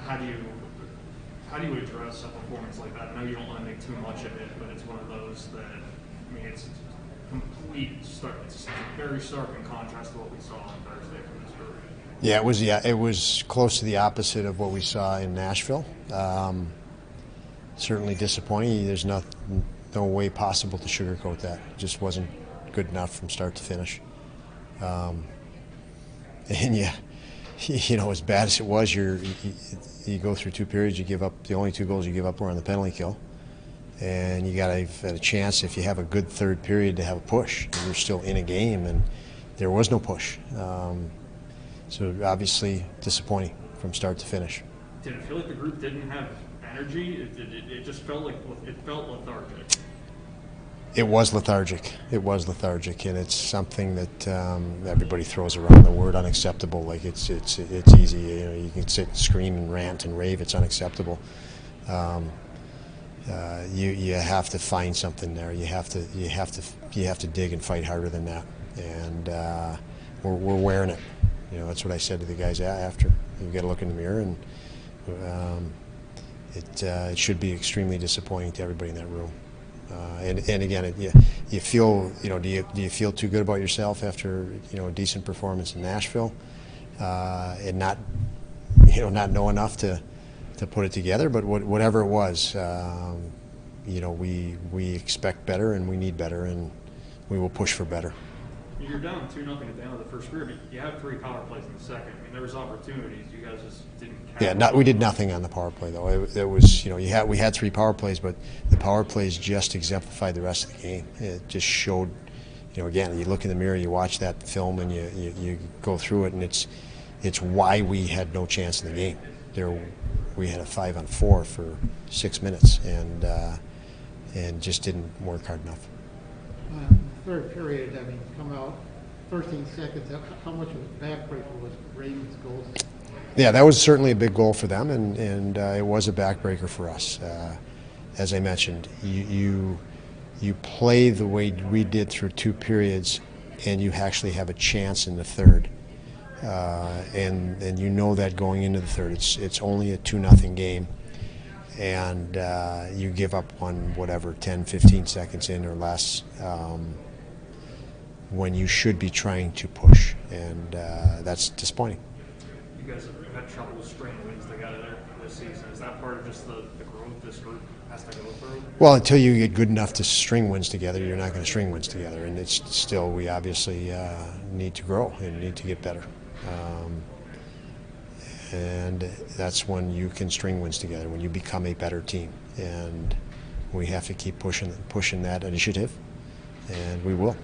how do you address a performance like that? I know you don't want to make too much of it, but it's one of those that, I mean, it's very stark in contrast to what we saw on Thursday from this group. Yeah, it was close to the opposite of what we saw in Nashville. Certainly disappointing. There's no way possible to sugarcoat that. It just wasn't good enough from start to finish. And as bad as it was, you go through two periods, you give up, the only two goals you give up were on the penalty kill. And you got a chance, if you have a good third period, to have a push. And you're still in a game, and there was no push. So obviously disappointing from start to finish. Did it feel like the group didn't have energy? It just felt like it felt lethargic. It was lethargic. And it's something that everybody throws around, the word unacceptable. Like it's easy. You can sit and scream and rant and rave. It's unacceptable. You have to find something there. You have to dig and fight harder than that. And we're wearing it. That's what I said to the guys after. You've got to look in the mirror, and it should be extremely disappointing to everybody in that room. And again, you feel, do you feel too good about yourself after a decent performance in Nashville, and not know enough to put it together? But whatever it was, we expect better, and we need better, and we will push for better. You're down 2-0 at the end of the first period. You have 3 power plays in the second. I mean, there was opportunities. You guys just didn't catch. Yeah, we did nothing on the power play though. It was, we had 3 power plays, but the power plays just exemplified the rest of the game. It just showed, again, you look in the mirror, you watch that film, and you go through it, and it's why we had no chance in the game. We had a 5-on-4 for 6 minutes, and just didn't work hard enough. Third period, I mean, come out 13 seconds. How much of a backbreaker was Ravens' goals? Yeah, that was certainly a big goal for them, and it was a backbreaker for us. As I mentioned, you play the way we did through 2 periods, and you actually have a chance in the third. And that going into the third, it's only a 2-0 game, and you give up on 10, 15 seconds in or less, when you should be trying to push, and that's disappointing. You guys have had trouble stringing wins together this season. Is that part of just the growth this group has to go through? Well, until you get good enough to string wins together, you're not going to string wins together, and it's still, we obviously need to grow and need to get better. And that's when you can string wins together, when you become a better team. And we have to keep pushing that initiative, and we will.